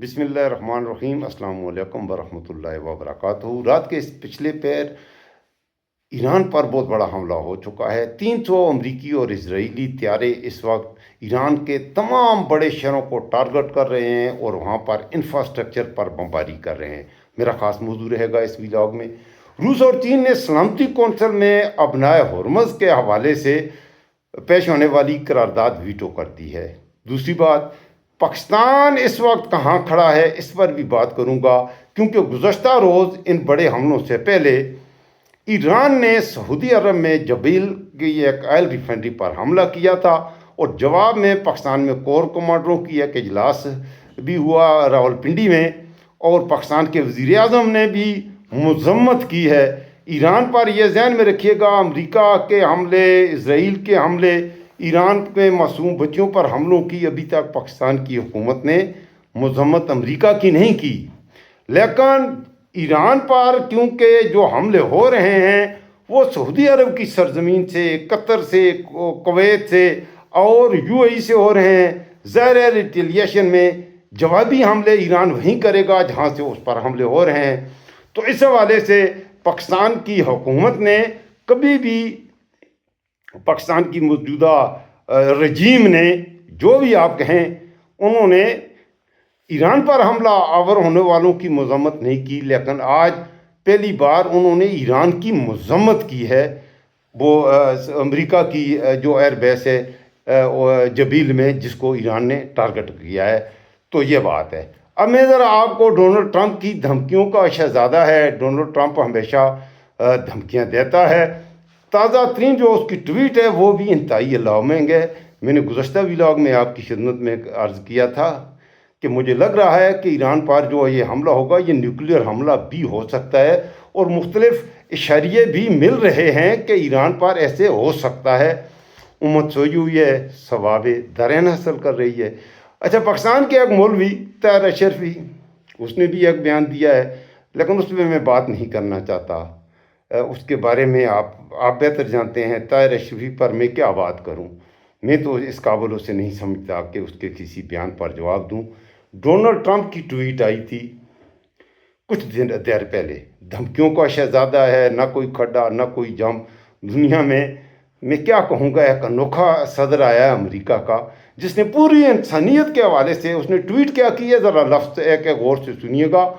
بسم اللہ الرحمن الرحیم، السلام علیکم ورحمۃ اللہ وبرکاتہ۔ رات کے اس پچھلے پیر ایران پر بہت بڑا حملہ ہو چکا ہے۔ 300 امریکی اور اسرائیلی طیارے اس وقت ایران کے تمام بڑے شہروں کو ٹارگٹ کر رہے ہیں اور وہاں پر انفراسٹرکچر پر بمباری کر رہے ہیں۔ میرا خاص موضوع رہے گا اس ولاگ میں۔ روس اور چین نے سلامتی کونسل میں ابنائے ہرمز کے حوالے سے پیش ہونے والی قرارداد ویٹو کر دی ہے۔ دوسری بات، پاکستان اس وقت کہاں کھڑا ہے اس پر بھی بات کروں گا، کیونکہ گزشتہ روز ان بڑے حملوں سے پہلے ایران نے سعودی عرب میں جبیل کی ایک آئل ریفائنری پر حملہ کیا تھا، اور جواب میں پاکستان میں کور کمانڈروں کی ایک اجلاس بھی ہوا راولپنڈی میں، اور پاکستان کے وزیر اعظم نے بھی مذمت کی ہے ایران پر۔ یہ ذہن میں رکھیے گا، امریکہ کے حملے، اسرائیل کے حملے، ایران کے معصوم بچوں پر حملوں کی ابھی تک پاکستان کی حکومت نے مذمت امریکہ کی نہیں کی، لیکن ایران پر کیونکہ جو حملے ہو رہے ہیں وہ سعودی عرب کی سرزمین سے، قطر سے، کویت سے اور UAE سے ہو رہے ہیں، ظاہر ہے ریٹیلیشن میں جوابی حملے ایران وہیں کرے گا جہاں سے اس پر حملے ہو رہے ہیں۔ تو اس حوالے سے پاکستان کی حکومت نے کبھی بھی، پاکستان کی موجودہ رجیم نے، جو بھی آپ کہیں، انہوں نے ایران پر حملہ آور ہونے والوں کی مذمت نہیں کی، لیکن آج پہلی بار انہوں نے ایران کی مذمت کی ہے، وہ امریکہ کی جو ایئر بیس ہے جبیل میں، جس کو ایران نے ٹارگٹ کیا ہے۔ تو یہ بات ہے۔ اب میں ذرا آپ کو ڈونلڈ ٹرمپ کی دھمکیوں کا شہزادہ ہے، ڈونلڈ ٹرمپ ہمیشہ دھمکیاں دیتا ہے۔ تازہ ترین جو اس کی ٹویٹ ہے وہ بھی انتہائی الارمنگ ہے۔ میں نے گزشتہ ولاگ میں آپ کی خدمت میں عرض کیا تھا کہ مجھے لگ رہا ہے کہ ایران پر جو یہ حملہ ہوگا یہ نیوکلیئر حملہ بھی ہو سکتا ہے، اور مختلف اشاریے بھی مل رہے ہیں کہ ایران پر ایسے ہو سکتا ہے۔ امت سوئی ہوئی ہے، ثواب درین حاصل کر رہی ہے۔ اچھا، پاکستان کے ایک مولوی طاہر اشرفی، اس نے بھی ایک بیان دیا ہے، لیکن اس پہ میں بات نہیں کرنا چاہتا۔ اس کے بارے میں آپ بہتر جانتے ہیں۔ طاہر اشرفی پر میں کیا بات کروں، میں تو اس قابل سے نہیں سمجھتا کہ اس کے کسی بیان پر جواب دوں۔ ڈونلڈ ٹرمپ کی ٹویٹ آئی تھی کچھ دیر پہلے، دھمکیوں کا شہزادہ ہے، نہ کوئی کھڈا نہ کوئی جم دنیا میں کیا کہوں گا۔ ایک انوکھا صدر آیا ہے امریکہ کا، جس نے پوری انسانیت کے حوالے سے اس نے ٹویٹ کیا کی ہے، ذرا لفظ ایک غور سے سنیے گا۔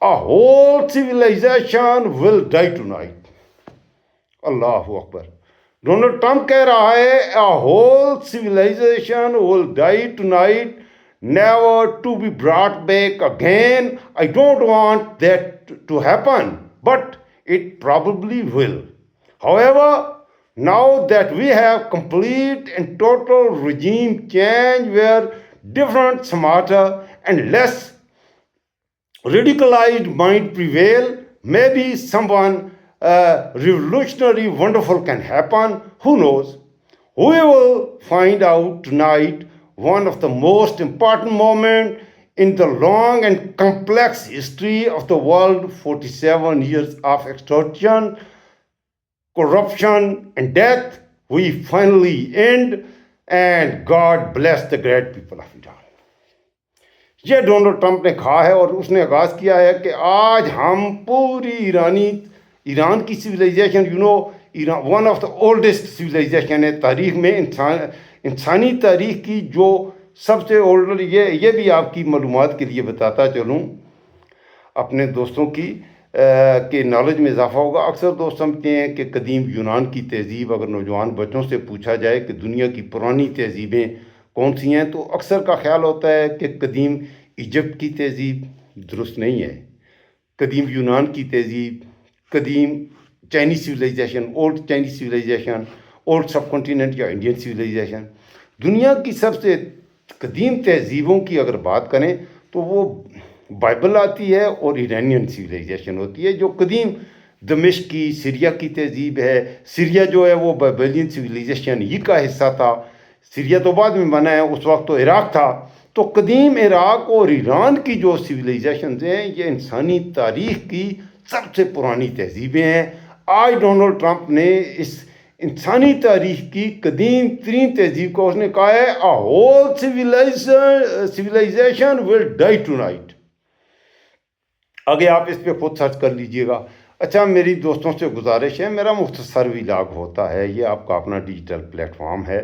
A whole civilization will die tonight۔ Allah Akbar. Donald Trump کہہ رہا ہے A whole civilization will die tonight, never to be brought back again. I don't want that to happen, but it probably will. However, now that we have complete and total regime change where different, smarter and less radicalized mind prevail, maybe someone revolutionary wonderful can happen. Who knows? We will find out tonight. One of the most important moments in the long and complex history of the world, 47 years of extortion, corruption and death, we finally end, and God bless the great people of Iran. یہ Donald Trump نے کہا ہے، اور اس نے آغاز کیا ہے کہ آج ہم پوری ایران کی civilization, Iran one of the oldest civilization ہے تاریخ میں، انسانی تاریخ کی جو سب سے اولڈر، یہ بھی آپ کی معلومات کے لیے بتاتا چلوں اپنے دوستوں کی کہ نالج میں اضافہ ہوگا۔ اکثر دوست سمجھتے ہیں کہ قدیم یونان کی تہذیب، اگر نوجوان بچوں سے پوچھا جائے کہ دنیا کی پرانی تہذیبیں کون سی ہیں، تو اکثر کا خیال ہوتا ہے کہ قدیم ایجپٹ کی تہذیب درست نہیں ہے، قدیم یونان کی تہذیب، قدیم Chinese civilisation, old Chinese civilisation, old subcontinent یا انڈین سویلائزیشن، دنیا کی سب سے قدیم تہذیبوں کی اگر بات کریں تو وہ بائبل آتی ہے اور ایرانین سویلائزیشن ہوتی ہے، جو قدیم دمشق کی، سیریا کی تہذیب ہے۔ سیریا جو ہے وہ بائبلین سویلائزیشن ہی کا حصہ تھا، سیریا تو بعد میں بنا ہے، اس وقت تو عراق تھا۔ تو قدیم عراق اور ایران کی جو سویلائزیشنز ہیں، یہ انسانی تاریخ کی سب سے پرانی تہذیبیں ہیں۔ آج ڈونلڈ ٹرمپ نے انسانی تاریخ کی قدیم ترین تہذیب کو اس نے کہا ہے a whole civilization will die tonight. آگے آپ اس پہ خود سرچ کر لیجئے گا. اچھا میری دوستوں سے گزارش ہے، میرا مختصر ولاگ ہوتا ہے، یہ آپ کا اپنا ڈیجیٹل پلیٹ فارم ہے،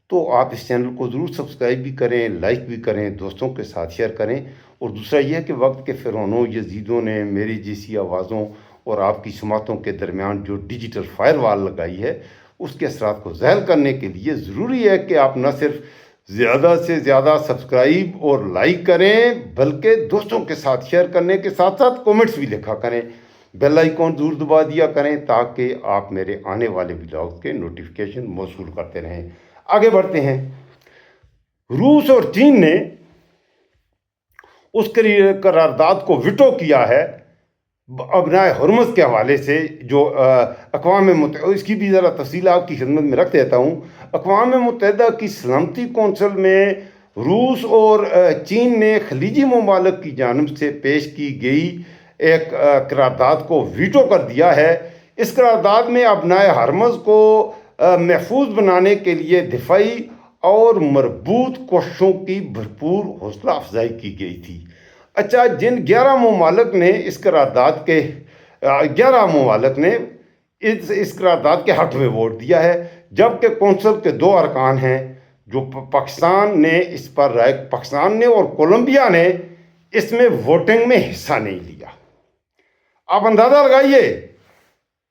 تو آپ اس چینل کو ضرور سبسکرائب بھی کریں، لائک بھی کریں، دوستوں کے ساتھ شیئر کریں. اور دوسرا یہ ہے کہ وقت کے فرعونوں یزیدوں نے میری جیسی آوازوں اور آپ کی سماعتوں کے درمیان جو ڈیجیٹل فائر وال لگائی ہے، اس کے اثرات کو زائل کرنے کے لیے ضروری ہے کہ آپ نہ صرف زیادہ سے زیادہ سبسکرائب اور لائک کریں، بلکہ دوستوں کے ساتھ شیئر کرنے کے ساتھ ساتھ کومنٹس بھی لکھا کریں. بیل آئیکن ضرور دبا دیا کریں تاکہ آپ میرے آنے والے ولاگ کے نوٹیفیکیشن موصول کرتے رہیں. آگے بڑھتے ہیں. روس اور چین نے اس قرارداد کو ویٹو کیا ہے ابنائے ہرمز کے حوالے سے، جو اقوام متحدہ، اس کی بھی ذرا تفصیل آپ کی خدمت میں رکھ دیتا ہوں. اقوام متحدہ کی سلامتی کونسل میں روس اور چین نے خلیجی ممالک کی جانب سے پیش کی گئی ایک قرارداد کو ویٹو کر دیا ہے. اس قرارداد میں ابنائے ہرمز کو محفوظ بنانے کے لیے دفاعی اور مربوط کوششوں کی بھرپور حوصلہ افزائی کی گئی تھی. اچھا، جن 11 ممالک نے اس قرارداد کے 11 ممالک نے اس قرارداد کے حق میں ووٹ دیا ہے، جبکہ کونسل کے 2 ارکان ہیں جو پاکستان نے اس پر رائے، پاکستان نے اور کولمبیا نے اس میں ووٹنگ میں حصہ نہیں لیا. آپ اندازہ لگائیے،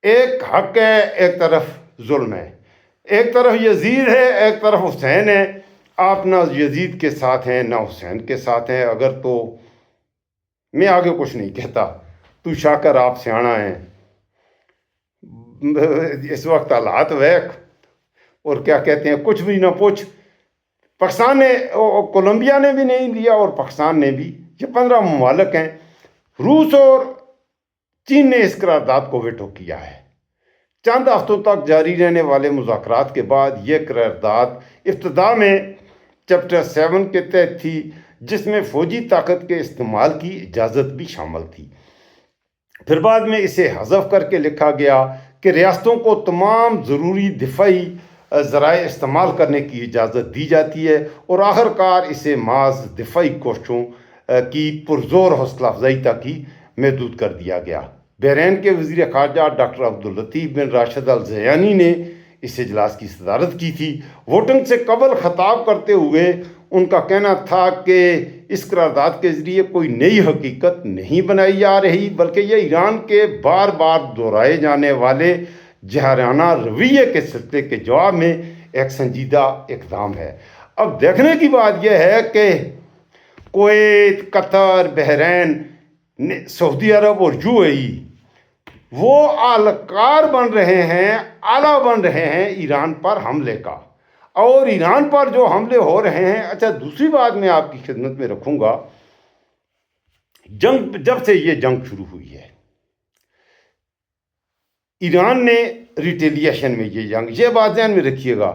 ایک حق ہے، ایک طرف ظلم ہے، ایک طرف یزید ہے، ایک طرف حسین ہے. آپ نہ یزید کے ساتھ ہیں نہ حسین کے ساتھ ہیں. اگر تو میں آگے کچھ نہیں کہتا، تو شاکر آپ سیاںا ہیں. اس وقت حالات ویک اور کیا کہتے ہیں، کچھ بھی نہ پوچھ. پاکستان نے، کولمبیا نے بھی نہیں لیا اور پاکستان نے بھی. یہ 15 ممالک ہیں. روس اور چین نے اس قرارداد کو ویٹو کیا ہے. چند ہفتوں تک جاری رہنے والے مذاکرات کے بعد یہ قرارداد ابتدا میں چیپٹر 7 کے تحت تھی، جس میں فوجی طاقت کے استعمال کی اجازت بھی شامل تھی. پھر بعد میں اسے حذف کر کے لکھا گیا کہ ریاستوں کو تمام ضروری دفاعی ذرائع استعمال کرنے کی اجازت دی جاتی ہے، اور آخر کار اسے محض دفاعی کوششوں کی پرزور حوصلہ افزائی تک ہی محدود کر دیا گیا. بحرین کے وزیر خارجہ ڈاکٹر عبداللطیف بن راشد الزیانی نے اس اجلاس کی صدارت کی تھی. ووٹنگ سے قبل خطاب کرتے ہوئے ان کا کہنا تھا کہ اس قرارداد کے ذریعے کوئی نئی حقیقت نہیں بنائی جا رہی، بلکہ یہ ایران کے بار بار دہرائے جانے والے جہرانہ رویے کے سلسلے کے جواب میں ایک سنجیدہ اقدام ہے. اب دیکھنے کی بات یہ ہے کہ کویت، قطر، بحرین، سعودی عرب اور UAE وہ اہلکار بن رہے ہیں، آلہ بن رہے ہیں ایران پر حملے کا، اور ایران پر جو حملے ہو رہے ہیں. اچھا، دوسری بات میں آپ کی خدمت میں رکھوں گا، جب سے یہ جنگ شروع ہوئی ہے، ایران نے ریٹیلیشن میں یہ بات ذہن میں رکھیے گا،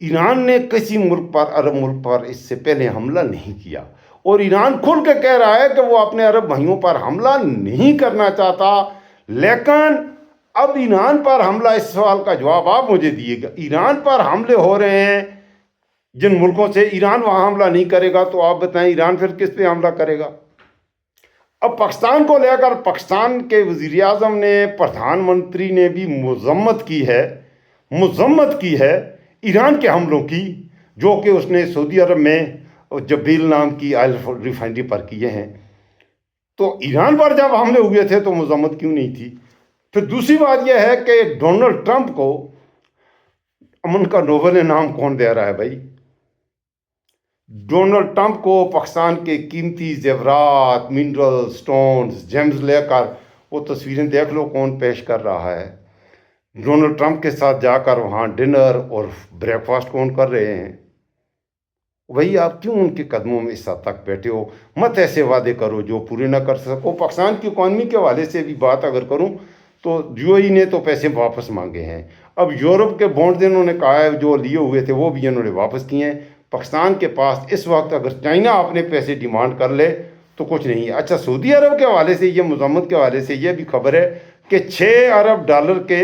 ایران نے کسی ملک پر، عرب ملک پر اس سے پہلے حملہ نہیں کیا، اور ایران کھل کے کہہ رہا ہے کہ وہ اپنے عرب بھائیوں پر حملہ نہیں کرنا چاہتا. لیکن اب ایران پر حملہ، اس سوال کا جواب آپ مجھے دیے گا. ایران پر حملے ہو رہے ہیں جن ملکوں سے، ایران وہاں حملہ نہیں کرے گا تو آپ بتائیں ایران پھر کس پہ حملہ کرے گا؟ اب پاکستان کو لے کر پاکستان کے وزیر اعظم نے، پردھان منتری نے بھی مذمت کی ہے ایران کے حملوں کی، جو کہ اس نے سعودی عرب میں جبیل نام کی آئل ریفائنری پر کیے ہیں. تو ایران پر جب حملے ہوئے تھے تو مذمت کیوں نہیں تھی؟ پھر دوسری بات یہ ہے کہ ڈونلڈ ٹرمپ کو امن کا نوبل انعام کون دے رہا ہے بھائی؟ ڈونلڈ ٹرمپ کو پاکستان کے قیمتی زیورات، منرل، سٹونز، جیمز لے کر وہ تصویریں دیکھ لو کون پیش کر رہا ہے. ڈونلڈ ٹرمپ کے ساتھ جا کر وہاں ڈنر اور بریک فاسٹ کون کر رہے ہیں؟ وہی آپ کیوں ان کے قدموں میں اس حد تک بیٹھے ہو؟ مت ایسے وعدے کرو جو پورے نہ کر سکو. پاکستان کی اکانومی کے حوالے سے بھی بات اگر کروں تو UAE نے تو پیسے واپس مانگے ہیں. اب یورپ کے بونڈز انہوں نے کہا ہے جو لیے ہوئے تھے وہ بھی انہوں نے واپس کیے ہیں. پاکستان کے پاس اس وقت اگر چائنا اپنے پیسے ڈیمانڈ کر لے تو کچھ نہیں ہے. اچھا، سعودی عرب کے حوالے سے، یہ مذمت کے حوالے سے یہ بھی خبر ہے کہ $6 ارب کے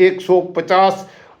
150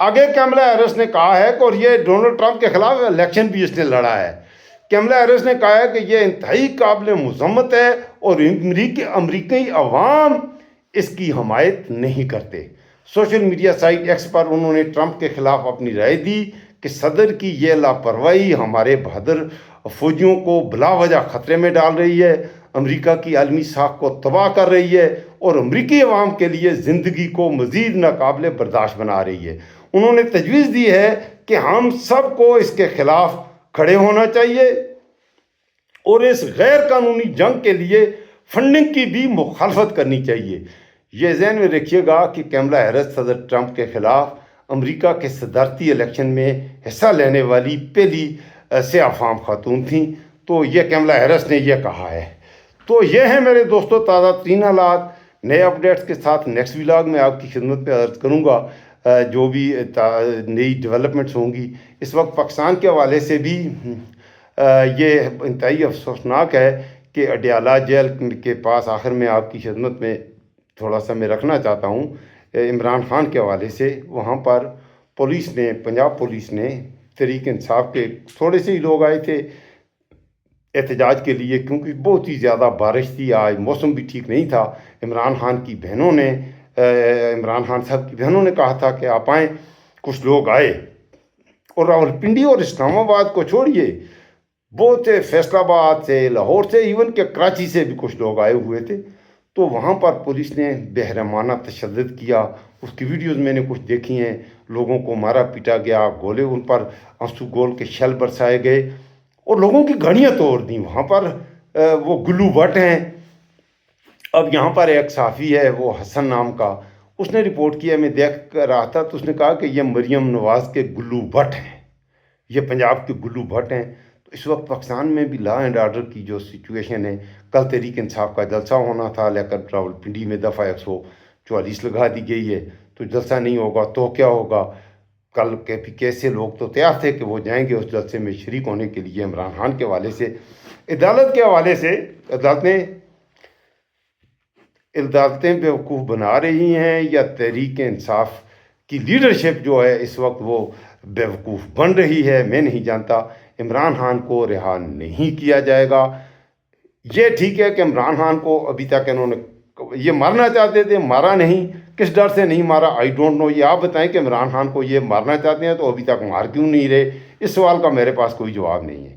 آگے کیملا ہیرس نے کہا ہے کہ اور یہ ڈونلڈ ٹرمپ کے خلاف الیکشن بھی اس نے لڑا ہے. کیملا ہیرس نے کہا ہے کہ یہ انتہائی قابل مذمت ہے اور امریکی عوام اس کی حمایت نہیں کرتے. سوشل میڈیا سائٹ ایکس پر انہوں نے ٹرمپ کے خلاف اپنی رائے دی کہ صدر کی یہ لاپرواہی ہمارے بہادر فوجیوں کو بلا وجہ خطرے میں ڈال رہی ہے، امریکہ کی عالمی ساکھ کو تباہ کر رہی ہے اور امریکی عوام کے لیے زندگی کو مزید ناقابل برداشت بنا رہی ہے. انہوں نے تجویز دی ہے کہ ہم سب کو اس کے خلاف کھڑے ہونا چاہیے اور اس غیر قانونی جنگ کے لیے فنڈنگ کی بھی مخالفت کرنی چاہیے. یہ ذہن میں رکھیے گا کہ کیملا ہیرس صدر ٹرمپ کے خلاف امریکہ کے صدارتی الیکشن میں حصہ لینے والی پہلی سیاہ فام خاتون تھیں. تو یہ کیملا ہیرس نے یہ کہا ہے. تو یہ ہیں میرے دوستو تازہ ترین حالات. نئے اپڈیٹس کے ساتھ نیکسٹ ولاگ میں آپ کی خدمت پہ عرض کروں گا جو بھی نئی ڈیولپمنٹس ہوں گی. اس وقت پاکستان کے حوالے سے بھی یہ انتہائی افسوسناک ہے کہ اڈیالہ جیل کے پاس آخر میں آپ کی خدمت میں تھوڑا سا میں رکھنا چاہتا ہوں عمران خان کے حوالے سے. وہاں پر پولیس نے پنجاب پولیس نے تحریک انصاف کے تھوڑے سے ہی لوگ آئے تھے احتجاج کے لیے کیونکہ بہت ہی زیادہ بارش تھی، آج موسم بھی ٹھیک نہیں تھا. عمران خان صاحب کی بہنوں نے کہا تھا کہ آپ آئیں. کچھ لوگ آئے اور راولپنڈی اور اسلام آباد کو چھوڑیے بہت سے فیصل آباد سے، لاہور سے، ایون کہ کراچی سے بھی کچھ لوگ آئے ہوئے تھے. تو وہاں پر پولیس نے بےرحمانہ تشدد کیا. اس کی ویڈیوز میں نے کچھ دیکھی ہیں. لوگوں کو مارا پیٹا گیا، گولے ان پر آنسو گول کے شیل برسائے گئے اور لوگوں کی گاڑیاں توڑ دیں. وہاں پر وہ گلو بٹ ہیں. اب یہاں پر ایک صحافی ہے وہ حسن نام کا، اس نے رپورٹ کیا، میں دیکھ رہا تھا تو اس نے کہا کہ یہ مریم نواز کے گلو بٹ ہیں، یہ پنجاب کے گلو بٹ ہیں. تو اس وقت پاکستان میں بھی لا اینڈ آرڈر کی جو سچویشن ہے، کل تحریک انصاف کا جلسہ ہونا تھا لیکن راولپنڈی میں دفعہ 144 لگا دی گئی ہے. تو جلسہ نہیں ہوگا تو کیا ہوگا؟ کل کیسے لوگ تو تیار تھے کہ وہ جائیں گے اس جلسے میں شریک ہونے کے لیے. عمران خان کے حوالے سے، عدالت کے حوالے سے، عدالتیں بیوقوف بنا رہی ہیں یا تحریک انصاف کی لیڈرشپ جو ہے اس وقت وہ بیوقوف بن رہی ہے، میں نہیں جانتا. عمران خان کو رہا نہیں کیا جائے گا. یہ ٹھیک ہے کہ عمران خان کو ابھی تک انہوں نے یہ مارنا چاہتے تھے، مارا نہیں. کس ڈر سے نہیں مارا آئی ڈونٹ نو. یہ آپ بتائیں کہ عمران خان کو یہ مارنا چاہتے ہیں تو ابھی تک مار کیوں نہیں رہے؟ اس سوال کا میرے پاس کوئی جواب نہیں ہے.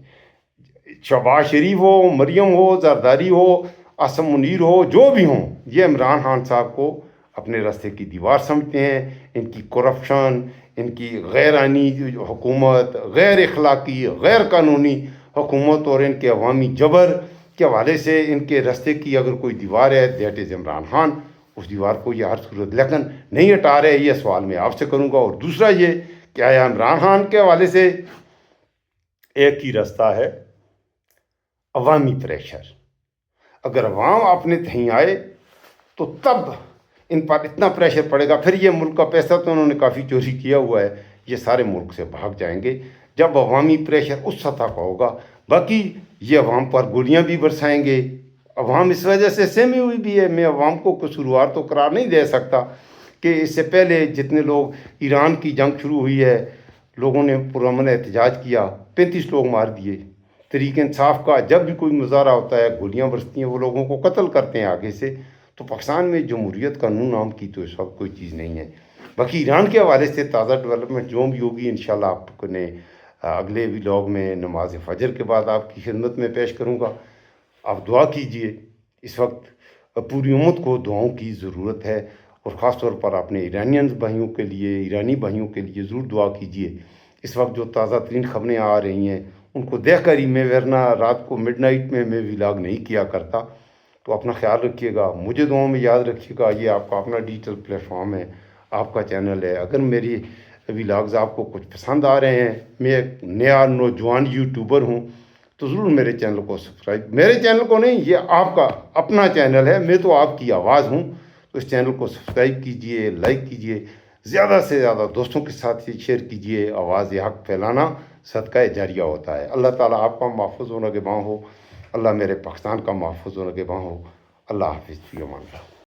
شہباز شریف ہو، مریم ہو، زرداری ہو، عاصم منیر ہو، جو بھی ہوں، یہ عمران خان صاحب کو اپنے راستے کی دیوار سمجھتے ہیں. ان کی کرپشن، ان کی غیر آئینی حکومت، غیر اخلاقی، غیر قانونی حکومت اور ان کے عوامی جبر کے حوالے سے ان کے راستے کی اگر کوئی دیوار ہے دیٹ از عمران خان. اس دیوار کو یہ ہر صورت لیکن نہیں ہٹا رہے. یہ سوال میں آپ سے کروں گا. اور دوسرا یہ کہ آیا عمران خان کے حوالے سے ایک ہی راستہ ہے، عوامی پریشر. اگر عوام اپنے تہیں آئے تو تب ان پر اتنا پریشر پڑے گا. پھر یہ ملک کا پیسہ تو انہوں نے کافی چوری کیا ہوا ہے، یہ سارے ملک سے بھاگ جائیں گے جب عوامی پریشر اس سطح کا ہوگا. باقی یہ عوام پر گولیاں بھی برسائیں گے. عوام اس وجہ سے سہمی ہوئی بھی ہے. میں عوام کو قصوروار تو قرار نہیں دے سکتا کہ اس سے پہلے جتنے لوگ ایران کی جنگ شروع ہوئی ہے لوگوں نے پرامن احتجاج کیا، 35 لوگ مار دیے. تحریک انصاف کا جب بھی کوئی مظاہرہ ہوتا ہے گولیاں برستی ہیں، وہ لوگوں کو قتل کرتے ہیں آگے سے. تو پاکستان میں جمہوریت قانون نام کی تو اس وقت کوئی چیز نہیں ہے. باقی ایران کے حوالے سے تازہ ڈیولپمنٹ جو بھی ہوگی انشاءاللہ آپ نے اگلے ولاگ میں نماز فجر کے بعد آپ کی خدمت میں پیش کروں گا. آپ دعا کیجئے. اس وقت پوری امت کو دعاؤں کی ضرورت ہے اور خاص طور پر اپنے ایرانی بھائیوں کے لیے ضرور دعا کیجئے. اس وقت جو تازہ ترین خبریں آ رہی ہیں ان کو دیکھ کر ہی میں ورنہ رات کو مڈ نائٹ میں ولاگ نہیں کیا کرتا. تو اپنا خیال رکھیے گا، مجھے دعاؤں میں یاد رکھیے گا. یہ آپ کا اپنا ڈیجیٹل پلیٹ فارم ہے، آپ کا چینل ہے. اگر میری ولاگز آپ کو کچھ پسند آ رہے ہیں، میں ایک نیا نوجوان یوٹیوبر ہوں، تو ضرور میرے چینل کو سبسکرائب، میرے چینل کو نہیں، یہ آپ کا اپنا چینل ہے، میں تو آپ کی آواز ہوں. تو اس چینل کو سبسکرائب کیجئے، لائک کیجئے، زیادہ سے زیادہ دوستوں کے ساتھ شیئر کیجئے. آواز حق پھیلانا صدقہ جاریہ ہوتا ہے. اللہ تعالیٰ آپ کا محفوظ و نگہباں ہو. اللہ میرے پاکستان کا محفوظ و نگہباں ہو. اللہ حافظ. فی امان اللہ.